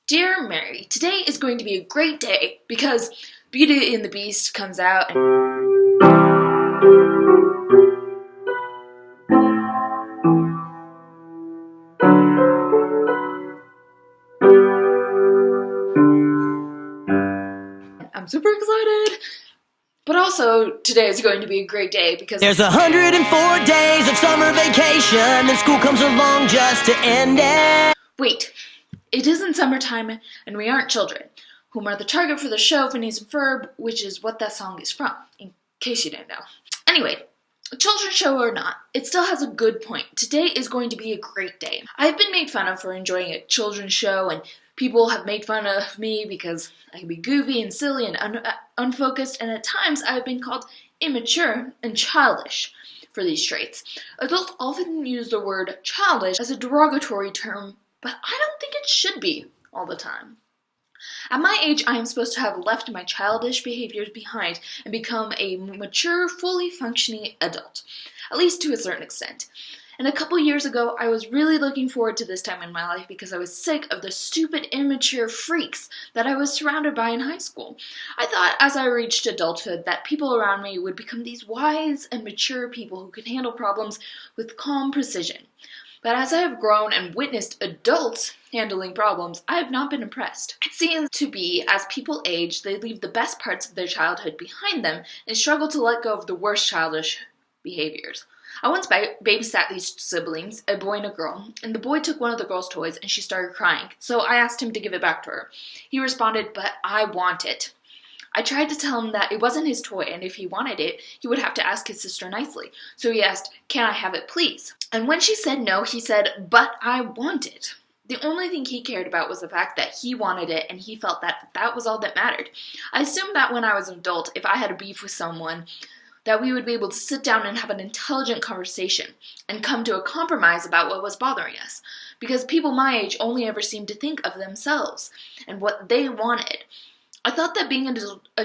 Dear Mary, today is going to be a great day because Beauty and the Beast comes out and I'm super excited. But also, today is going to be a great day because there's 104 days of summer vacation and school comes along just to end it. Wait, it isn't summertime and we aren't children, whom are the target for the show Phineas and Ferb, which is what that song is from, in case you didn't know. Anyway, a children's show or not, it still has a good point. Today is going to be a great day. I've been made fun of for enjoying a children's show, and people have made fun of me because I can be goofy and silly and unfocused, and at times I've been called immature and childish for these traits. Adults often use the word childish as a derogatory term, but I don't think it should be all the time. At my age, I am supposed to have left my childish behaviors behind and become a mature, fully functioning adult, at least to a certain extent. And a couple years ago, I was really looking forward to this time in my life because I was sick of the stupid, immature freaks that I was surrounded by in high school. I thought as I reached adulthood that people around me would become these wise and mature people who could handle problems with calm precision. But as I have grown and witnessed adults handling problems, I have not been impressed. It seems to be, as people age, they leave the best parts of their childhood behind them and struggle to let go of the worst childish behaviors. I once babysat these siblings, a boy and a girl, and the boy took one of the girl's toys and she started crying, so I asked him to give it back to her. He responded, "But I want it." I tried to tell him that it wasn't his toy, and if he wanted it, he would have to ask his sister nicely. So he asked, "Can I have it, please?" And when she said no, he said, "But I want it." The only thing he cared about was the fact that he wanted it, and he felt that that was all that mattered. I assumed that when I was an adult, if I had a beef with someone, that we would be able to sit down and have an intelligent conversation and come to a compromise about what was bothering us. Because people my age only ever seemed to think of themselves and what they wanted. I thought that being an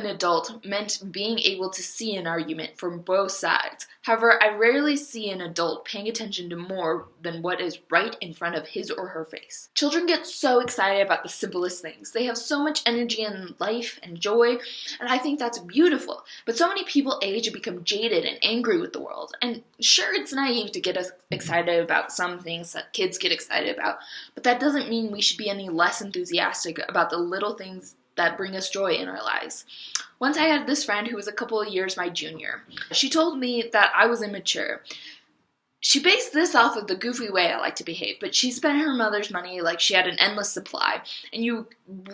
adult meant being able to see an argument from both sides. However, I rarely see an adult paying attention to more than what is right in front of his or her face. Children get so excited about the simplest things. They have so much energy in life and joy, and I think that's beautiful. But so many people age and become jaded and angry with the world. And sure, it's naive to get us excited about some things that kids get excited about, but that doesn't mean we should be any less enthusiastic about the little things that bring us joy in our lives. Once I had this friend who was a couple of years my junior. She told me that I was immature. She based this off of the goofy way I like to behave, but she spent her mother's money like she had an endless supply, and you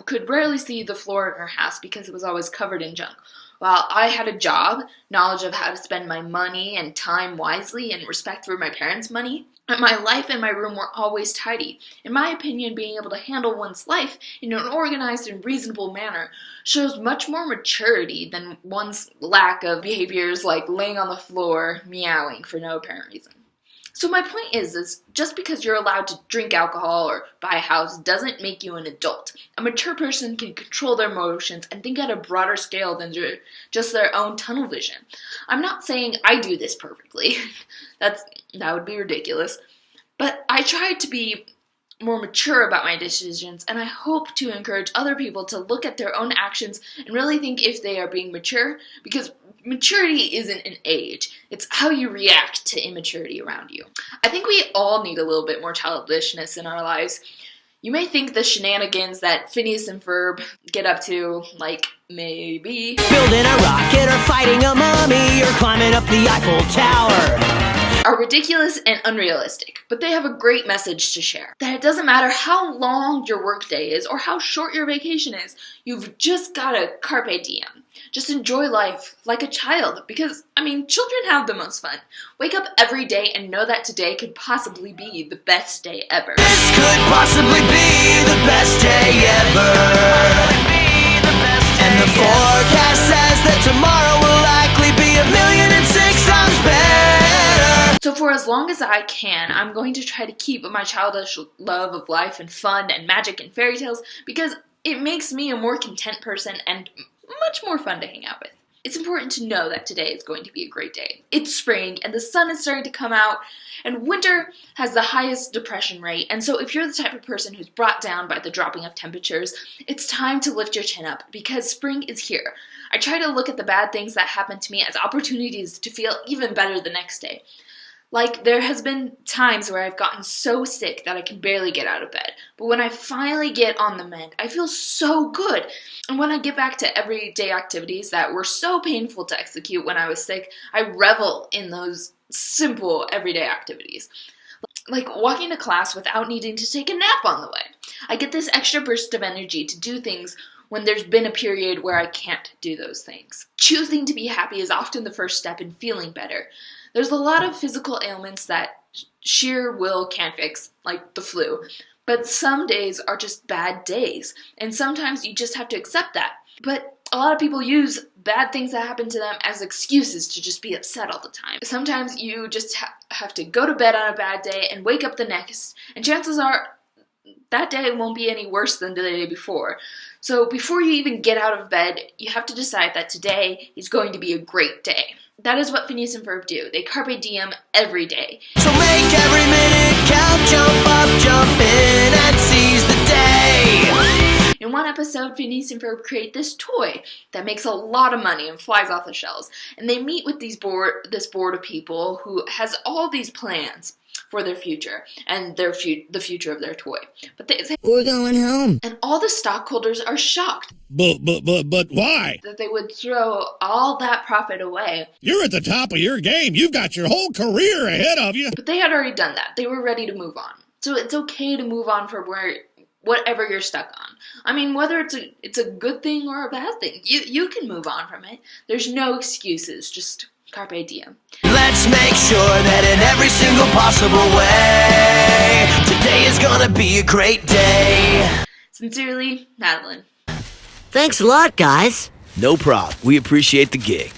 could rarely see the floor in her house because it was always covered in junk. While I had a job, knowledge of how to spend my money and time wisely, and respect for my parents' money, my life and my room were always tidy. In my opinion, being able to handle one's life in an organized and reasonable manner shows much more maturity than one's lack of behaviors like laying on the floor, meowing for no apparent reason. So my point is just because you're allowed to drink alcohol or buy a house doesn't make you an adult. A mature person can control their emotions and think at a broader scale than just their own tunnel vision. I'm not saying I do this perfectly. That would be ridiculous. But I try to be more mature about my decisions, and I hope to encourage other people to look at their own actions and really think if they are being mature, because maturity isn't an age. It's how you react to immaturity around you. I think we all need a little bit more childishness in our lives. You may think the shenanigans that Phineas and Ferb get up to, like maybe Building a rocket or fighting a mummy or climbing up the Eiffel Tower, are ridiculous and unrealistic, but they have a great message to share. That it doesn't matter how long your workday is or how short your vacation is, you've just gotta carpe diem. Just enjoy life like a child because, children have the most fun. Wake up every day and know that today could possibly be the best day ever. this could possibly be the best day ever. And the forecast says that tomorrow will likely be 1,000,006 times better. So for as long as I can, I'm going to try to keep my childish love of life and fun and magic and fairy tales because it makes me a more content person and much more fun to hang out with. It's important to know that today is going to be a great day. It's spring, and the sun is starting to come out, and winter has the highest depression rate, and so if you're the type of person who's brought down by the dropping of temperatures, it's time to lift your chin up, because spring is here. I try to look at the bad things that happen to me as opportunities to feel even better the next day. Like, there has been times where I've gotten so sick that I can barely get out of bed. But when I finally get on the mend, I feel so good. And when I get back to everyday activities that were so painful to execute when I was sick, I revel in those simple everyday activities. Like walking to class without needing to take a nap on the way. I get this extra burst of energy to do things when there's been a period where I can't do those things. Choosing to be happy is often the first step in feeling better. There's a lot of physical ailments that sheer will can't fix, like the flu. But some days are just bad days, and sometimes you just have to accept that. But a lot of people use bad things that happen to them as excuses to just be upset all the time. Sometimes you just have to go to bed on a bad day and wake up the next, and chances are that day won't be any worse than the day before. So before you even get out of bed, you have to decide that today is going to be a great day. That is what Phineas and Ferb do. They carpe diem every day. So make every minute count, jump up, jump in, and seize the day. In one episode, Phineas and Ferb create this toy that makes a lot of money and flies off the shelves. And they meet with this board of people who has all these plans for their future and the future of their toy. But they say, "We're going home." And all the stockholders are shocked. But why? That they would throw all that profit away. You're at the top of your game. You've got your whole career ahead of you. But they had already done that. They were ready to move on. So it's okay to move on from whatever you're stuck on. I mean, whether it's a good thing or a bad thing, you can move on from it. There's no excuses, just carpe diem. Let's make sure that in every single possible way, today is gonna be a great day. Sincerely, Madeline. Thanks a lot, guys. No problem. We appreciate the gig.